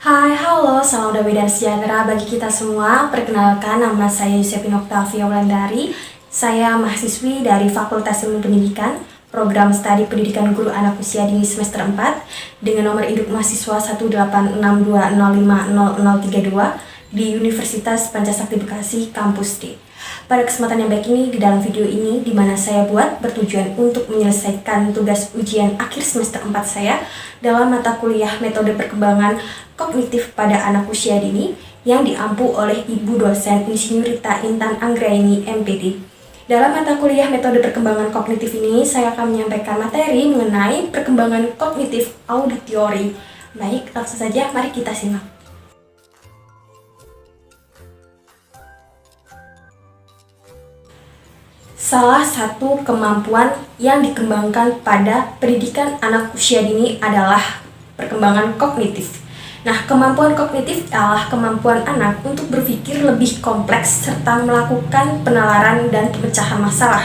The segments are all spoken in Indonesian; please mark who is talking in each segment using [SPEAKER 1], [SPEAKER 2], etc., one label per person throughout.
[SPEAKER 1] Hai, halo, salam damai dan sejahtera bagi kita semua. Perkenalkan, nama saya Yusepin Oktavia Wulandari. Saya mahasiswi dari Fakultas Ilmu Pendidikan, Program Studi Pendidikan Guru Anak Usia Dini semester 4 dengan nomor induk mahasiswa 18620500032 di Universitas Pancasakti Bekasi, Kampus D. Pada kesempatan yang baik ini, di dalam video ini, di mana saya buat bertujuan untuk menyelesaikan tugas ujian akhir semester 4 saya dalam mata kuliah metode perkembangan kognitif pada anak usia dini yang diampu oleh Ibu dosen Insinyur Rita Intan Anggraini, MPD. Dalam mata kuliah metode perkembangan kognitif ini, saya akan menyampaikan materi mengenai perkembangan kognitif auditori. Baik, langsung saja mari kita simak. Salah satu kemampuan yang dikembangkan pada pendidikan anak usia dini adalah perkembangan kognitif. Nah, kemampuan kognitif adalah kemampuan anak untuk berpikir lebih kompleks serta melakukan penalaran dan pemecahan masalah.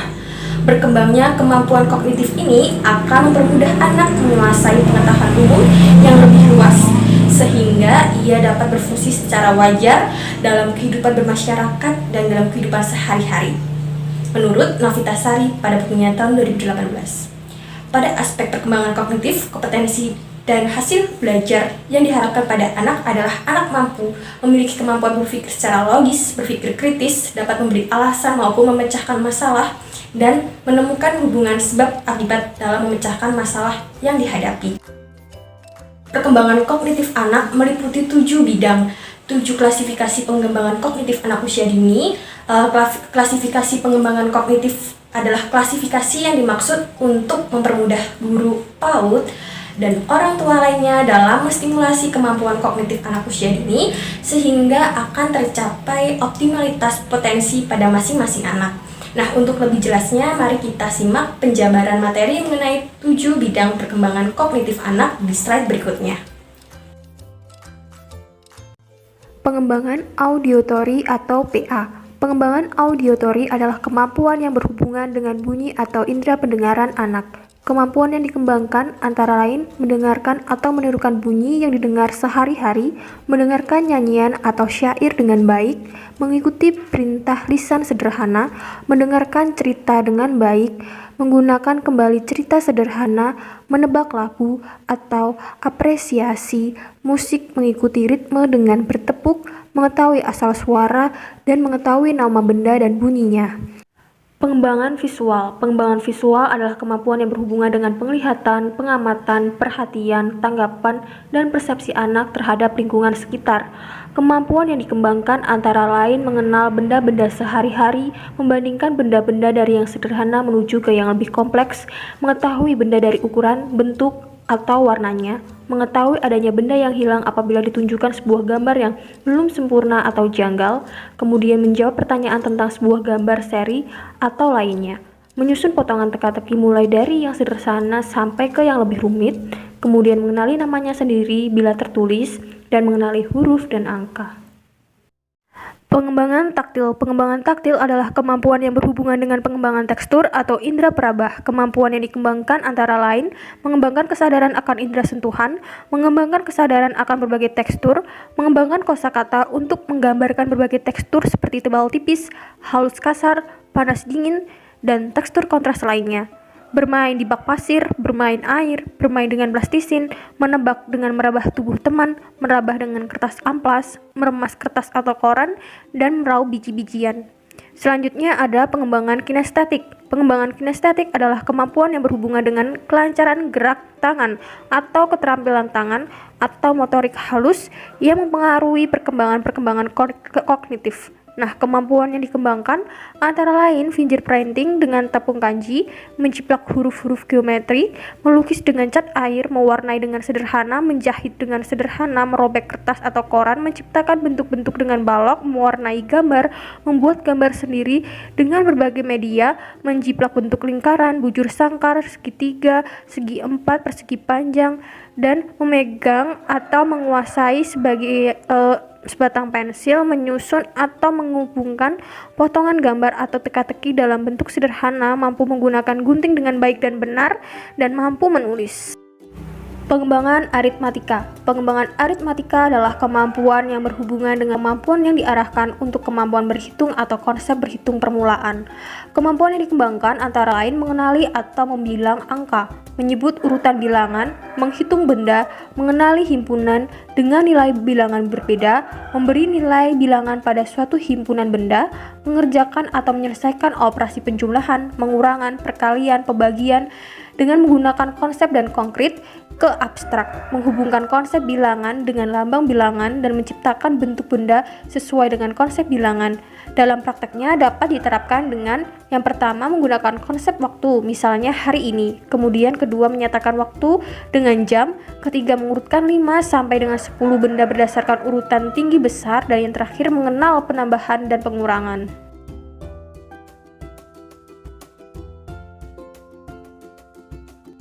[SPEAKER 1] Berkembangnya kemampuan kognitif ini akan mempermudah anak menguasai pengetahuan umum yang lebih luas, sehingga ia dapat berfungsi secara wajar dalam kehidupan bermasyarakat dan dalam kehidupan sehari-hari. Menurut Novitasari pada bukunya tahun 2018. Pada aspek perkembangan kognitif, kompetensi dan hasil belajar yang diharapkan pada anak adalah anak mampu memiliki kemampuan berpikir secara logis, berpikir kritis, dapat memberi alasan maupun memecahkan masalah, dan menemukan hubungan sebab akibat dalam memecahkan masalah yang dihadapi. Perkembangan kognitif anak meliputi 7 bidang, 7 klasifikasi pengembangan kognitif anak usia dini. Klasifikasi pengembangan kognitif adalah klasifikasi yang dimaksud untuk mempermudah guru PAUD dan orang tua lainnya dalam menstimulasi kemampuan kognitif anak usia dini sehingga akan tercapai optimalitas potensi pada masing-masing anak. Nah, untuk lebih jelasnya, mari kita simak penjabaran materi mengenai 7 bidang perkembangan kognitif anak di slide berikutnya.
[SPEAKER 2] Pengembangan auditory atau PA. Pengembangan auditory adalah kemampuan yang berhubungan dengan bunyi atau indera pendengaran anak. Kemampuan yang dikembangkan antara lain mendengarkan atau menirukan bunyi yang didengar sehari-hari, mendengarkan nyanyian atau syair dengan baik, mengikuti perintah lisan sederhana, mendengarkan cerita dengan baik, menggunakan kembali cerita sederhana, menebak lagu atau apresiasi musik, mengikuti ritme dengan bertepuk, mengetahui asal suara, dan mengetahui nama benda dan bunyinya. Pengembangan visual. Pengembangan visual adalah kemampuan yang berhubungan dengan penglihatan, pengamatan, perhatian, tanggapan, dan persepsi anak terhadap lingkungan sekitar. Kemampuan yang dikembangkan antara lain mengenal benda-benda sehari-hari, membandingkan benda-benda dari yang sederhana menuju ke yang lebih kompleks, mengetahui benda dari ukuran, bentuk, atau warnanya, mengetahui adanya benda yang hilang apabila ditunjukkan sebuah gambar yang belum sempurna atau janggal, kemudian menjawab pertanyaan tentang sebuah gambar seri atau lainnya, menyusun potongan teka-teki mulai dari yang sederhana sampai ke yang lebih rumit, kemudian mengenali namanya sendiri bila tertulis, dan mengenali huruf dan angka. Pengembangan taktil. Pengembangan taktil adalah kemampuan yang berhubungan dengan pengembangan tekstur atau indera peraba. Kemampuan yang dikembangkan antara lain mengembangkan kesadaran akan indera sentuhan, mengembangkan kesadaran akan berbagai tekstur, mengembangkan kosakata untuk menggambarkan berbagai tekstur seperti tebal tipis, halus kasar, panas dingin, dan tekstur kontras lainnya. Bermain di bak pasir, bermain air, bermain dengan plastisin, menebak dengan merabah tubuh teman, merabah dengan kertas amplas, meremas kertas atau koran, dan meraup biji-bijian. Selanjutnya ada pengembangan kinestetik. Pengembangan kinestetik adalah kemampuan yang berhubungan dengan kelancaran gerak tangan atau keterampilan tangan atau motorik halus yang mempengaruhi perkembangan kognitif. Nah, kemampuan yang dikembangkan antara lain fingerprinting dengan tepung kanji, menjiplak huruf-huruf geometri, melukis dengan cat air, mewarnai dengan sederhana, menjahit dengan sederhana, merobek kertas atau koran, menciptakan bentuk-bentuk dengan balok, mewarnai gambar, membuat gambar sendiri dengan berbagai media, menjiplak bentuk lingkaran, bujur sangkar, segitiga, segi empat, persegi panjang, dan memegang atau menguasai sebatang pensil, menyusun atau menghubungkan potongan gambar atau teka-teki dalam bentuk sederhana, mampu menggunakan gunting dengan baik dan benar, dan mampu menulis. Pengembangan aritmatika. Pengembangan aritmatika adalah kemampuan yang berhubungan dengan kemampuan yang diarahkan untuk kemampuan berhitung atau konsep berhitung permulaan. Kemampuan yang dikembangkan antara lain mengenali atau membilang angka, menyebut urutan bilangan, menghitung benda, mengenali himpunan dengan nilai bilangan berbeda, memberi nilai bilangan pada suatu himpunan benda, mengerjakan atau menyelesaikan operasi penjumlahan, pengurangan, perkalian, pembagian dengan menggunakan konsep dan konkret ke abstrak, menghubungkan konsep bilangan dengan lambang bilangan dan menciptakan bentuk benda sesuai dengan konsep bilangan. Dalam prakteknya dapat diterapkan dengan yang pertama menggunakan konsep waktu, misalnya hari ini. Kemudian kedua menyatakan waktu dengan jam, ketiga mengurutkan 5 sampai dengan 10 benda berdasarkan urutan tinggi besar, dan yang terakhir mengenal penambahan dan pengurangan.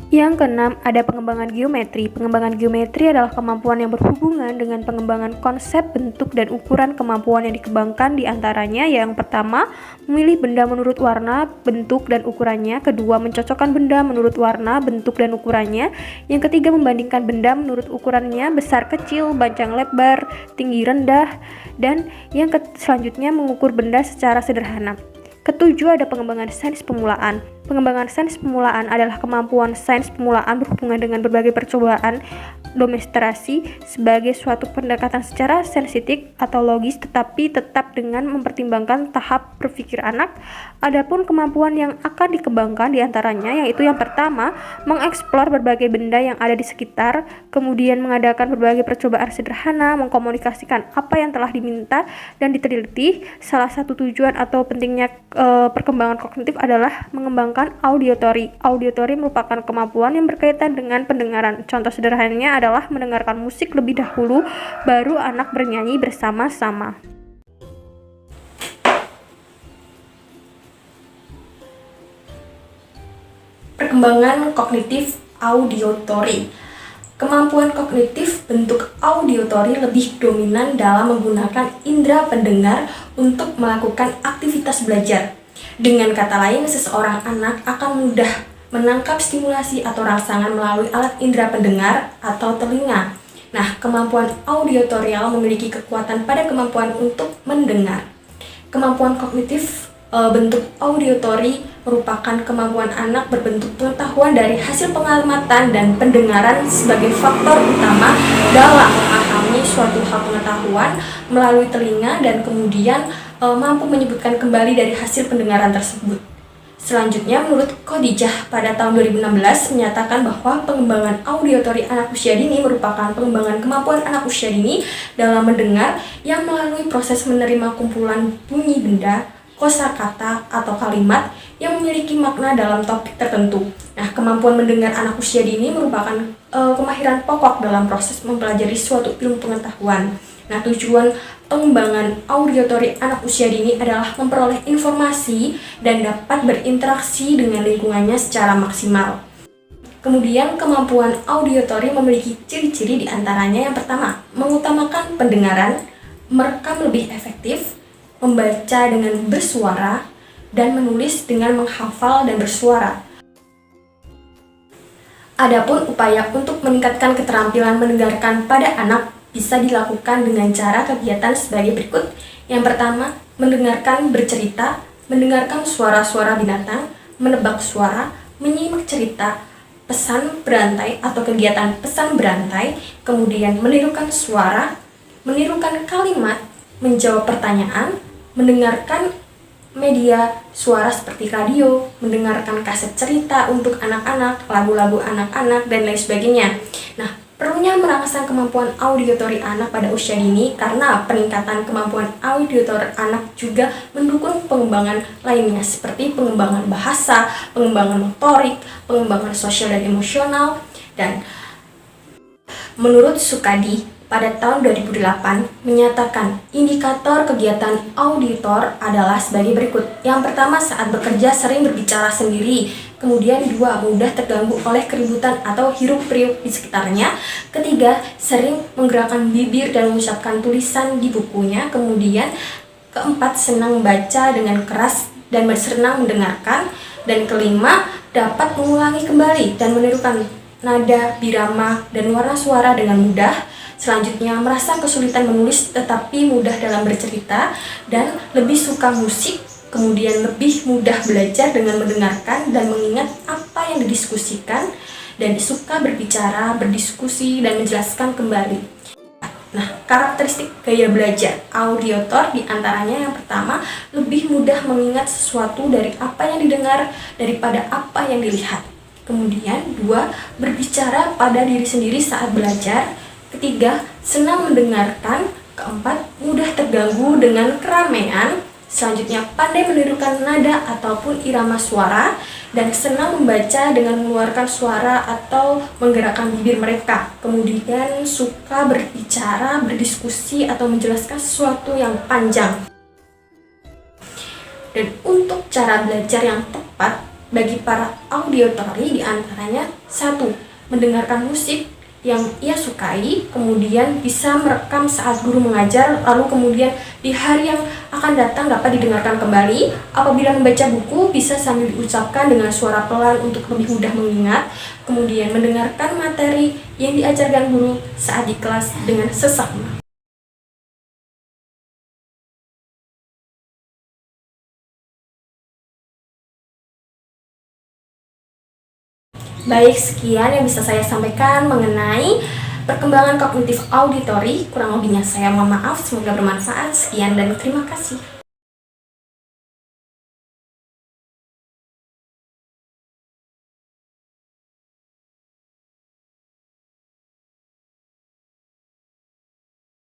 [SPEAKER 2] Yang keenam, ada pengembangan geometri. Pengembangan geometri adalah kemampuan yang berhubungan dengan pengembangan konsep, bentuk, dan ukuran. Kemampuan yang dikembangkan diantaranya yang pertama, memilih benda menurut warna, bentuk, dan ukurannya. Kedua, mencocokkan benda menurut warna, bentuk, dan ukurannya. Yang ketiga, membandingkan benda menurut ukurannya, besar kecil, panjang lebar, tinggi rendah. Dan yang selanjutnya, mengukur benda secara sederhana. Ketujuh, ada pengembangan sains pemulaan. Pengembangan sains pemulaan adalah kemampuan sains pemulaan berhubungan dengan berbagai percobaan demonstrasi sebagai suatu pendekatan secara sensitif atau logis, tetapi tetap dengan mempertimbangkan tahap berpikir anak. Adapun kemampuan yang akan dikembangkan diantaranya yaitu yang pertama, mengeksplor berbagai benda yang ada di sekitar, kemudian mengadakan berbagai percobaan sederhana, mengkomunikasikan apa yang telah diminta dan diteliti. Salah satu tujuan atau pentingnya perkembangan kognitif adalah mengembangkan auditory. Auditory merupakan kemampuan yang berkaitan dengan pendengaran. Contoh sederhananya adalah mendengarkan musik lebih dahulu, baru anak bernyanyi bersama-sama.
[SPEAKER 1] Perkembangan kognitif auditory. Kemampuan kognitif bentuk auditory lebih dominan dalam menggunakan indera pendengar untuk melakukan aktivitas belajar. Dengan kata lain, seseorang anak akan mudah menangkap stimulasi atau rangsangan melalui alat indera pendengar atau telinga. Nah, kemampuan auditorial memiliki kekuatan pada kemampuan untuk mendengar. Kemampuan kognitif bentuk auditory merupakan kemampuan anak berbentuk pengetahuan dari hasil pengamatan dan pendengaran sebagai faktor utama dalam memahami suatu hal pengetahuan melalui telinga dan kemudian mampu menyebutkan kembali dari hasil pendengaran tersebut. Selanjutnya, menurut Khadijah pada tahun 2016 menyatakan bahwa pengembangan auditory anak usia dini merupakan pengembangan kemampuan anak usia dini dalam mendengar yang melalui proses menerima kumpulan bunyi benda, kosakata atau kalimat yang memiliki makna dalam topik tertentu. Nah, kemampuan mendengar anak usia dini merupakan kemahiran pokok dalam proses mempelajari suatu ilmu pengetahuan. Nah, tujuan pengembangan auditory anak usia dini adalah memperoleh informasi dan dapat berinteraksi dengan lingkungannya secara maksimal. Kemudian, kemampuan auditory memiliki ciri-ciri diantaranya yang pertama, mengutamakan pendengaran, merekam lebih efektif, membaca dengan bersuara, dan menulis dengan menghafal dan bersuara. Adapun upaya untuk meningkatkan keterampilan mendengarkan pada anak bisa dilakukan dengan cara kegiatan sebagai berikut. Yang pertama, mendengarkan bercerita, mendengarkan suara-suara binatang, menebak suara, menyimak cerita, pesan berantai atau kegiatan pesan berantai, kemudian menirukan suara, menirukan kalimat, menjawab pertanyaan, mendengarkan media suara seperti radio, mendengarkan kaset cerita untuk anak-anak, lagu-lagu anak-anak, dan lain sebagainya. Nah, perlunya merangsang kemampuan auditory anak pada usia dini karena peningkatan kemampuan auditor anak juga mendukung pengembangan lainnya seperti pengembangan bahasa, pengembangan motorik, pengembangan sosial dan emosional. Dan menurut Sukadi pada tahun 2008 menyatakan indikator kegiatan auditor adalah sebagai berikut. Yang pertama, saat bekerja sering berbicara sendiri. Kemudian dua, mudah terganggu oleh keributan atau hiruk-pikuk di sekitarnya. Ketiga, sering menggerakkan bibir dan mengucapkan tulisan di bukunya. Kemudian keempat, senang membaca dengan keras dan senang mendengarkan. Dan kelima, dapat mengulangi kembali dan menirukan nada, birama, dan warna suara dengan mudah. Selanjutnya, merasa kesulitan menulis tetapi mudah dalam bercerita dan lebih suka musik. Kemudian lebih mudah belajar dengan mendengarkan dan mengingat apa yang didiskusikan, dan suka berbicara, berdiskusi, dan menjelaskan kembali. Nah, karakteristik gaya belajar auditor diantaranya yang pertama, lebih mudah mengingat sesuatu dari apa yang didengar daripada apa yang dilihat. Kemudian, dua, berbicara pada diri sendiri saat belajar. Ketiga, senang mendengarkan. Keempat, mudah terganggu dengan keramaian. Selanjutnya, pandai menirukan nada ataupun irama suara, dan senang membaca dengan mengeluarkan suara atau menggerakkan bibir mereka. Kemudian, suka berbicara, berdiskusi, atau menjelaskan sesuatu yang panjang. Dan untuk cara belajar yang tepat bagi para auditori diantaranya, 1. Mendengarkan musik yang ia sukai, kemudian bisa merekam saat guru mengajar, lalu kemudian di hari yang akan datang dapat didengarkan kembali. Apabila membaca buku, bisa sambil diucapkan dengan suara pelan untuk lebih mudah mengingat. Kemudian mendengarkan materi yang diajarkan guru saat di kelas dengan seksama. Baik, sekian yang bisa saya sampaikan mengenai perkembangan kognitif auditori. Kurang lebihnya saya mohon maaf, semoga bermanfaat. Sekian dan terima kasih.